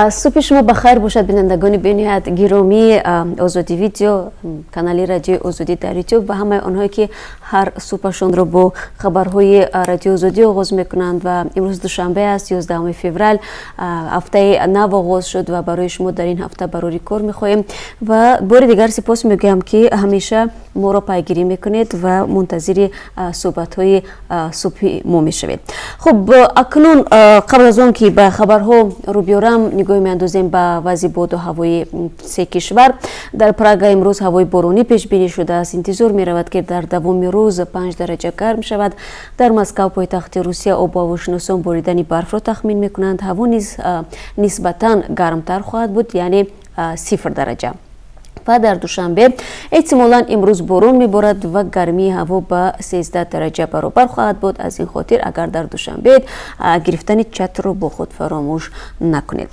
صبح شما بخیر باشد بینندگان بینیت گرامی آزادی ویدیو کانال رادیو آزادی در یوتیوب و همه آنهایی که هر صبحشون رو با خبرهای رادیو آزادی آغاز میکنند و امروز دوشنبه است 11 فوریه هفته نو آغاز شد و برای شما در این هفته برای کار میخواهیم و بار دیگر سپاس میگم که همیشه ما را پیگیری میکنید و منتظر صحبت های صبحی ما میشوید. خب اکنون قبل از آن که به خبرها رو بیارم نگاه میاندازیم به وضع باد و هوای سه کشور. در پراگ امروز هوای بارانی پیش بینی شده است. انتظار می رود که در دوام روز 5 درجه گرم شود. در مسکو پایتخت روسیه آب و هواشناسان بریدن برف را تخمین میکنند. هوا نیز نسبتاً گرمتر خواهد بود، یعنی 0 درجه. و در دوشنبه احتمالاً امروز باران میبارد و گرمی هوا به 13 درجه برابر خواهد بود. از این خاطر اگر در دوشنبه گرفتن چتر رو با خود فراموش نکنید.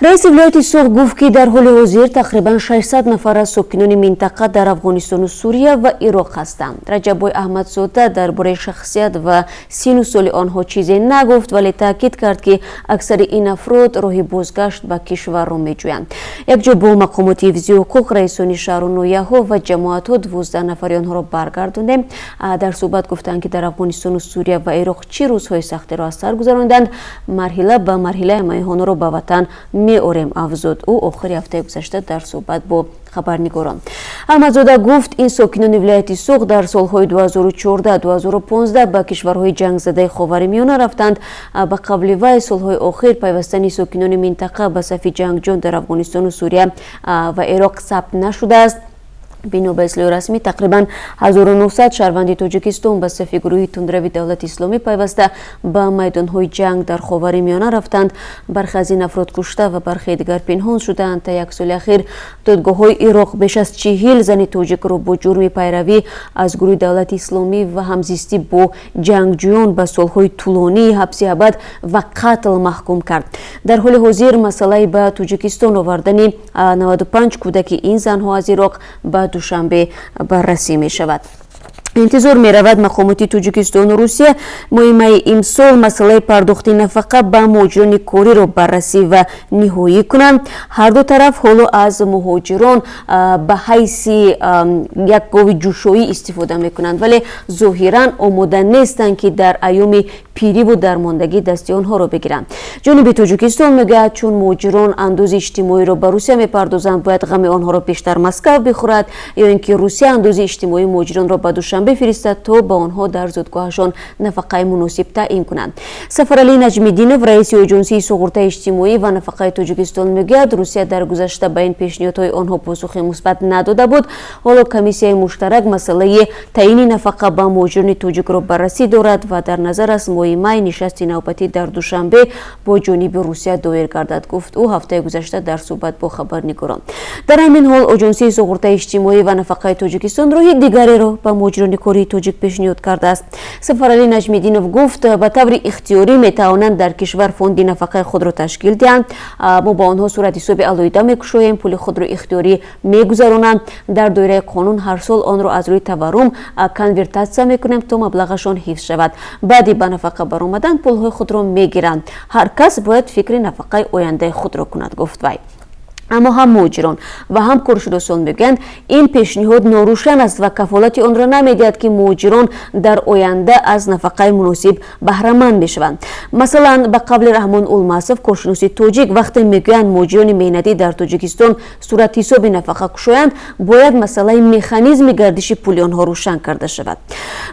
رئیس ولایت سوخ گفت که در حال حاضر تقریبا 600 نفر از ساکنان منطقه در افغانستان و سوریه و عراق هستند. رجب احمدزاده درباره شخصیت و سن و سال آنها چیزی نگفت، ولی تاکید کرد که اکثر این افراد راه بازگشت به کشور را میجویند. یک جا با مقامات حفظی حقوق رئیسان شهر و نویه‌ها و جماعت‌ها 12 نفر آنها را برگرداندند. در صحبت گفتند که در افغانستان و سوریه و عراق چه روزهای سختی را از سر گذراندند. مرحله به مرحله آنها را به وطن می‌آوریم افزود. او آخر هفته گذشته در صحبت با خبرنگاران احمدزاده گفت این ساکنان ولایت سوخ در سالهای 2014-2015 به کشورهای جنگ زده خاورمیانه رفتند. به قبل وی سالهای آخر پیوستن ساکنان منطقه به صف جنگجویان در افغانستان و سوریه و عراق ثبت نشده است. بنا به اطلاع رسمی تقریبا 1900 شهروند تاجیکستان به صف گروه تندروی دولت اسلامی پیوسته به میدانهای جنگ در خاورمیانه رفتند. برخی از این افراد کشته و برخی دیگر پنهان شدند. تا یک سال اخیر دادگاه‌های عراق بیش از 40 زن تاجیک را با جرم پیروی از گروه دولت اسلامی و همزیستی با جنگجویان به سالهای طولانی حبس ابد و قتل محکوم کرد. در حال حاضر مسئله به تاجیکستان آوردن 95 کودک این زنها از عراق به دوشنبه بررسی می شود. انتظار می رود مقامات تاجیکستان و روسیه مهمه امسال مسئله پرداخت نفقه به مهاجران کاری را بررسی و نهایی کنند. هر دو طرف حالا از مهاجران به حیث یک گاو جوشایی استفاده می کنند، ولی ظاهرا آماده نیستند که در ایام پیری و درماندگی دست آنها را بگیرند. جانب تاجیکستان میگه چون مهاجران اندوز اجتماعی را به روسیه میپردازند باید غم آنها را بیشتر مسکو بخورد، یا اینکه روسیه اندوز اجتماعی مهاجران را به دوشنبه بفرستد تا با آنها در زادگاهشان نفقه مناسب تعیین کنند. سفرعلی نجمیدینوف رئیس اژانسی سقراط اجتماعی و نفقه تاجیکستان میگوید روسیه در گذشته به این پیشنهادهای آنها پاسخ مثبت نداده بود. حالا کمیسیون مشترک مسئله تعیین نفقه به مهاجران تاجیک را بررسی دارد و در نظر است مهمه نشست نوبتی در دوشنبه با جانب روسیه دایر گردد، گفت او هفته گذشته در صحبت با خبرنگاران. در همین حال اژانسی سقراط اجتماعی و نفقه تاجیکستان راه دیگری را به مهاجران کاری تاجیک پیشنهاد کرده است. سفرعلی نجمیدینوف گفت به طور اختیاری میتوانند در کشور فوند نفقه خود را تشکیل دهند. ما با آنها صورت حساب علایده میگشاییم، پول خود را اختیاری میگذرانند. در دایره قانون هر سال آن را از روی تورم کنورتاسیون میکنیم تا مبلغشان حفظ شود. بعدی به نفقه برآمدن پولهای خود را میگیرند. هر کس باید فکر نفقه آینده خود را کند، گفت وی. اما هم مهاجران و هم کارشناسان میگویند این پیشنهاد ناروشن است و کفالت آن را نمیدهد که مهاجران در آینده از نفقه مناسب بهره مند بشوند. مثلا به قبل رحمان الماسف کارشناس تاجیک وقتی میگویند مهاجران مهنتی در تاجیکستان صورت حساب نفقه کشایند باید مسئله مکانیزم گردش پول آنها روشن کرده شود.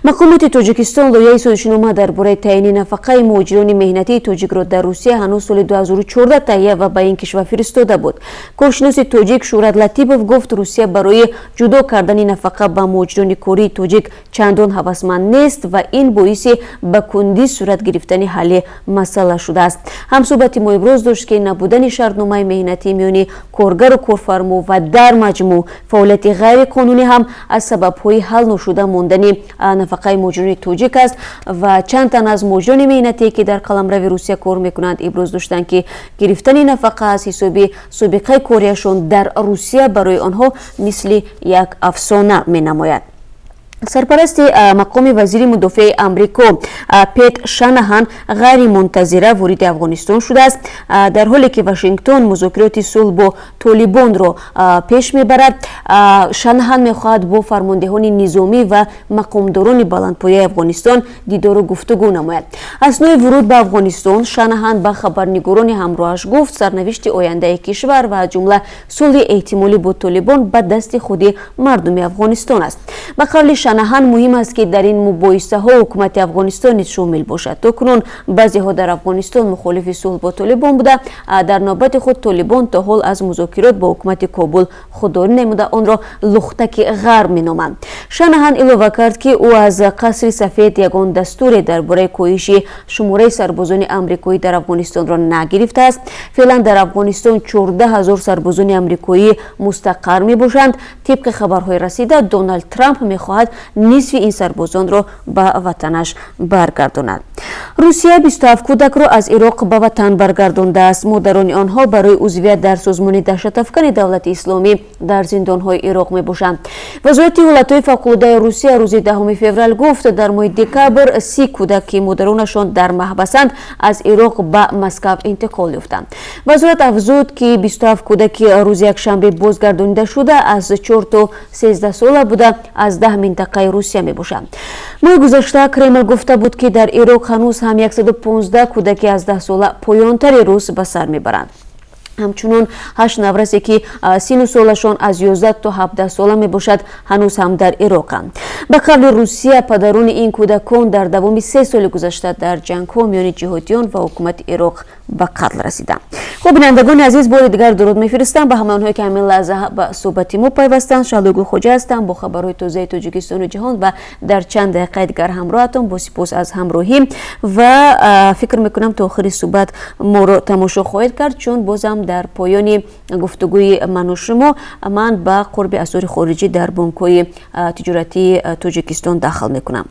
مقامات تاجیکستان لایحه سازشنامه درباره تعیین نفقه مهاجران مهنتی تاجیک را در روسیه هنوز سال 2014 تهیه و به این کشور فرستاده بود. کارشناس تاجیک شورت لطیفوف گفت روسیه برای جدا کردن نفقه به مهاجران کاری تاجیک چندان هوسمند نیست و این باعث به کندی صورت گرفتن حل مسئله شده است. همصحبت ما ابراز داشت که نبودن شرطنامه مهنتی میان کارگر و کارفرما و در مجموع فعالیت غیر قانونی هم از سبب‌های حل نشده ماندن نفقه مهاجران تاجیک است و چند تن از مهاجران مهنتی که در قلمرو روسیه کار میکنند ابراز داشتند که گرفتن نفقه از حساب سابقه کاریشان در روسیه برای آنها مثل یک افسانه می نماید. سرپرست مقام وزیر مدافع امریکا پیت شانهان غیر منتظره وارد افغانستان شده است، در حالی که واشنگتن مذاکرات صلح با طالبان را پیش میبرد. شانهان میخواهد با فرماندهان نظامی و مقامداران بلندپایه افغانستان دیدار و گفتگو نماید. اثنای ورود به افغانستان شانهان به خبرنگاران همراهش گفت سرنوشت آینده کشور و از جمله صلح احتمالی با طالبان به دست خود مردم افغانستان است. به قول شانهان مهم است که در این مباحثه ها حکومت افغانستان شامل باشد. تاکنون بعضی ها در افغانستان مخالف صلح با طالبان بوده، در نوبت خود طالبان تا حال از مذاکرات با حکومت کابل خودداری نموده، آن را لختک غرب مینامند. شانهان اضافه کرد که او از قصر سفید یگان دستور درباره کاهش شماره سربازان آمریکایی در افغانستان را نگرفته است. فعلا در افغانستان 14,000 سربازان آمریکایی مستقر می باشند. طبق خبرهای رسیده دونالد ترامپ میخواهد نصف این سربازان را به وطنش برگرداند. روسیه 27 کودک را از عراق به وطن برگردانده است. مادران آنها برای عضویت در سازمان دهشت‌افکن دولت اسلامی در زندان‌های عراق میباشند. وزارت حالت‌های فوق‌العاده روسیه روز 10 فوریه گفت در ماه دکبر 30 کودک که مادرانشان در محبسند از عراق به مسکو انتقال یافتند. وزارت افزود که 27 کودک روز یکشنبه بازگردانده شده از 4 تا 13 ساله بوده از 10 منطقه روسیه میباشند. ماه گذشته کرمل گفته بود که در عراق هنوز هم 115 کودک از 10 ساله پایانتر روز به سر میبرند. همچنین 8 نفر که سن سالشان از 11 تا 17 ساله می باشد هنوز هم در عراقند. به قول روسیه پدران این کودکان در دوام 3 سال گذشته در جنگ ها میان جهادیان و حکومت عراق به قتل رسیدند. خب بینندگان عزیز بار دیگر درود میفرستم به همه آنهایی که همین لحظه به صحبت ما پیوستند. شادوگل خوجا هستم با خبرهای تازه تاجیکستان و جهان و در چند دقیقه دیگر همراهتون. با سپاس از همراهی و فکر میکنم تا آخر صحبت ما رو تماشا خواهید کرد، چون بازم در پایان گفتگوی من و شما من به قرب اسعار خارجی در بانک‌های تجارتی تاجیکستان داخل میکنم.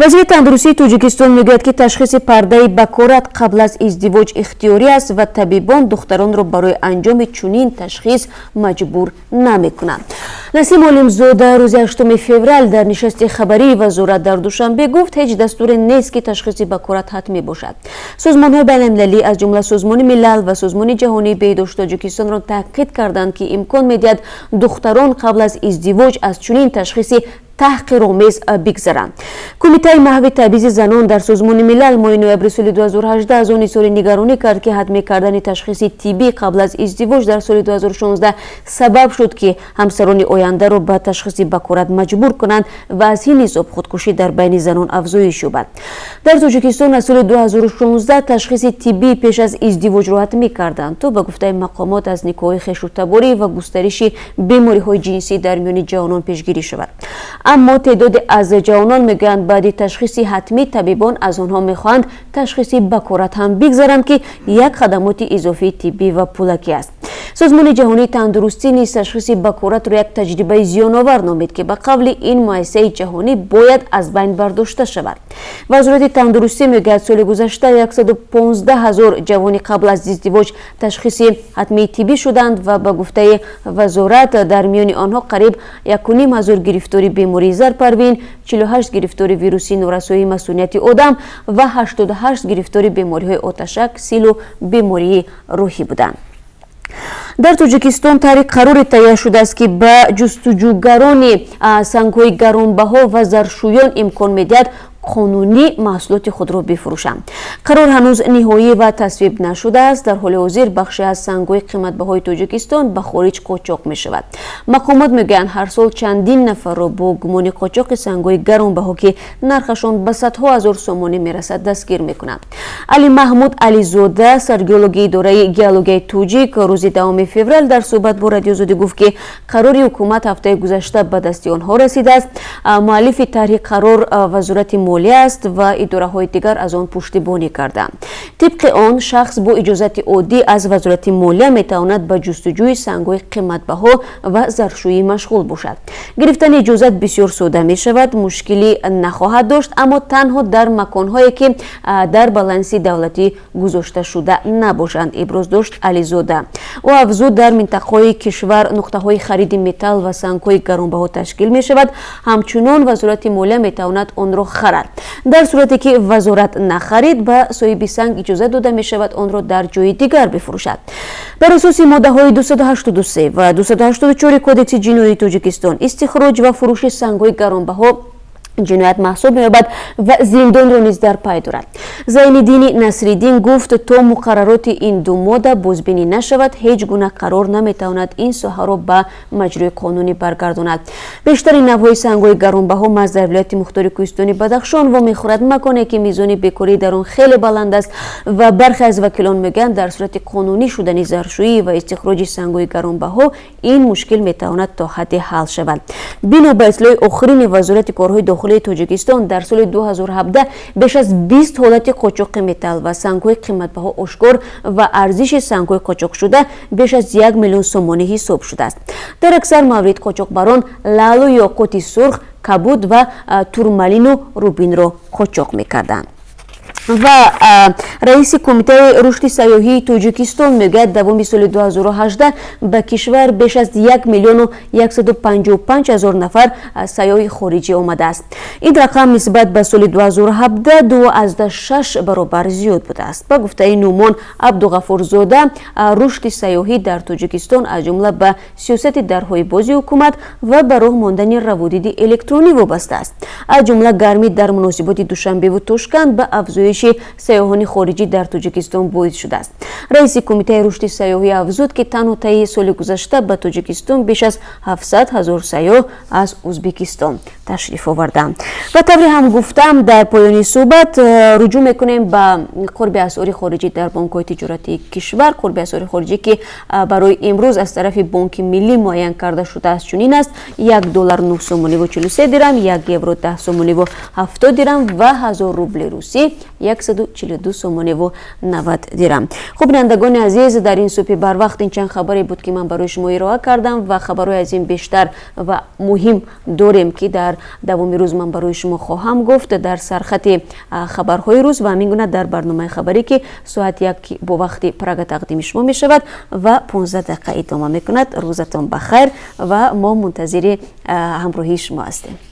وزیر تندرستی تاجیکستان میگوید که تشخیص پرده بکارت قبل از ازدواج اختیاری است و طبیبان دختران را برای انجام چنین تشخیص مجبور نمیکنند. نسیم عالمزاده روز 8 فوریه در نشست خبری وزارت در دوشنبه گفت هیچ دستور نیست که تشخیص بکارت حتمی باشد. سازمان‌های بین‌المللی از جمله سازمان ملل و سازمان جهانی بهداشت تاجیکستان را تاکید کردند که امکان می‌دهد دختران قبل از ازدواج از چنین تشخیصی تحقیرآمیز بگذرند. کمیته محو تبعیض زنان در سازمان ملل ماه نوامبر سال 2018 از آن اظهار نگرانی کرد که حتمی کردن تشخیص طبی قبل از ازدواج در سال 2016 سبب شد که همسران آینده را به تشخیص بکارت مجبور کنند و از این حساب خودکشی در بین زنان افزایش یابد. در تاجیکستان از سال 2016 تشخیص طبی پیش از ازدواج را حتمی کردند تا به گفته مقامات از نکاح خشونت‌باری و گسترش بیماری‌های جنسی در میان جوانان پیشگیری شود. اما تعداد از جوانان میگویند بعد تشخیص حتمی طبیبان از آنها میخواهند تشخیص بکارت هم بگذارند که یک خدمات اضافی طبی و پولکی است. سازمان جهانی تندرستی نیز تشخیص بکارت را یک تجربه زیان‌آور نامید که به قول این مؤسسه جهانی باید از بین برداشته شود. وزارت تندرستی میگوید سال گذشته 115,000 جوان قبل از ازدواج تشخیص حتمی طبی شدند و به گفته وزارت در میان آنها قریب 1,500 گرفتاری بیماری زرپروین، 48 گرفتاری ویروسی نورسایی مسئولیت آدم و 88 گرفتاری بیماری‌های آتشک، سیل و بیماری روحی بودند. در تاجیکستان طریق قرار تهیه شده است که به جستجوگران سنگ‌های گرانبها و زرشویان امکان می‌دهد قانونی محصولات خود را بفروشند. قرار هنوز نهایی و تصویب نشده است. در حال حاضر بخشی از سنگ‌های قیمت‌بهای تاجیکستان به خارج قاچاق می‌شود. مقامات میگویند هر سال چندین نفر را با گمان قاچاق سنگ‌های گرانبها که نرخشان به صدها هزار سومانی میرسد دستگیر می‌کنند. علی محمود علیزاده سرگیولوژی اداره گیولوژی تاجیک روز 10 فوریه در صحبت با رادیو آزادی گفت که قرار حکومت هفته گذشته به دست آنها رسیده است. مؤلف طرح قرار وزارت молия аст ва идораҳои дигар аз он пуштибонӣ карданд. тибқи он шахс бо иҷозати оддӣ аз вазорати молия метавонад ба ҷустуҷӯи сангҳои қиматбаҳо ва заршӯӣ машғул бошад. гирифтани иҷозат бисёр содда мешавад, мушкилӣ нахоҳад дошт, аммо танҳо дар маконҳое ки дар баланси давлатӣ гузошта шуда набошанд, иброз дошт Ализода. ӯ афзуд, дар минтақаҳои кишвар нуқтаҳои хариди металл ва сангҳои гаронбаҳо ташкил мешавад, ҳамчунон вазорати молия метавонад онро харад. дар сурате ки вазорат нахарид, ба соҳиби санг иҷозат дода мешавад онро дар ҷои дигар бифурӯшад. бар асоси моддаҳои 283 ва 284 кодекси ҷиноии Тоҷикистон, истихроҷ ва фурӯши сангҳои гаронбаҳо ҷиноят маҳсуб меёбад ва зиндонро низ дар пай дорад. Зайниддини Насриддин гуфт, то муқаррароти ин ду модда бозбинӣ нашавад, ҳеҷ гуна қарор наметавонад ин соҳаро ба маҷрои қонунӣ баргардонад. бештари навъҳои сангҳои гаронбаҳо маҳз дар вилояти мухтори Кӯҳистони Бадахшон вомехӯрад, маконе ки мизони бекории дар он хеле баланд аст ва бархе аз вакилон мегӯянд, дар сурати қонунӣ шудани заршӯӣ ва истихроҷи сангҳои гаронбаҳо ин мушкил метавонад то ҳадде ҳал шавад. бино ба итлои охирини вазорати корҳои Тоҷикистон, дар соли 2017 беш аз 20 ҳолати қочоқи металл ва сангҳои қиматбаҳо ошкор ва арзиши сангҳои қочоқшуда беш аз 1 миллион сомонӣ ҳисоб шудааст. дар аксар маврид қочоқбарон лалу ёқути сурх, кабуд ва турмалину рубинро қочоқ мекарданд. ва раиси кумитаи рушди сайёҳии Тоҷикистон мегӯяд, давоми соли 2018 ба кишвар беш аз 1 миллиону 155 ҳазор нафар сайёҳи хориҷӣ омадааст. ин рақам нисбат ба соли 2017 2,6 баробар зиёд будааст. ба гуфтаи Нӯмон Абдуғафурзода, рушди сайёҳӣ дар Тоҷикистон аз ҷумла ба сиёсати дарҳои бози ҳукумат ва ба роҳ мондани раводиди электронӣ вобаста аст. аз ҷумла гармӣ дар муносиботи Душанбеву Тошканд ба афзоиши сайёҳони хориҷӣ дар Тоҷикистон боис шудааст. раиси кумитаи рушди сайёҳӣ афзуд, ки танҳо таи соли гузашта ба Тоҷикистон беш аз 700 ҳазор сайёҳ аз Узбекистон ташриф оварданд. ба тавре ҳам гуфтам, дар поёни суҳбат руҷӯъ мекунем ба қурби асъори хориҷӣ дар бонкҳои тиҷоратии кишвар. қурби асъори хориҷӣ ки барои имрӯз аз тарафи Бонки Миллӣ муайян карда шудааст чунин аст: $1 9 сомониву 43 дирам, €1 10 сомониву 70 дирам ва 1000 рубли русӣ 142 сомониву 90 дирам. хуб, бинандагони азиз, дар ин субҳи барвақт ин чанд хабаре буд ки ман барои шумо ироа кардам ва хабарҳои аз ин бештар ва муҳим дорем ки дар давоми рӯз ман барои шумо хоҳам гуфт дар сархати хабарҳои рӯз ва ҳамин гуна дар барномаи хабарӣ ки соат 1 бо вақти прага тақдими шумо мешавад ва 15 дақиқа идома мекунад. рӯзатон ба хайр ва мо мунтазири ҳамроҳии шумо ҳастем.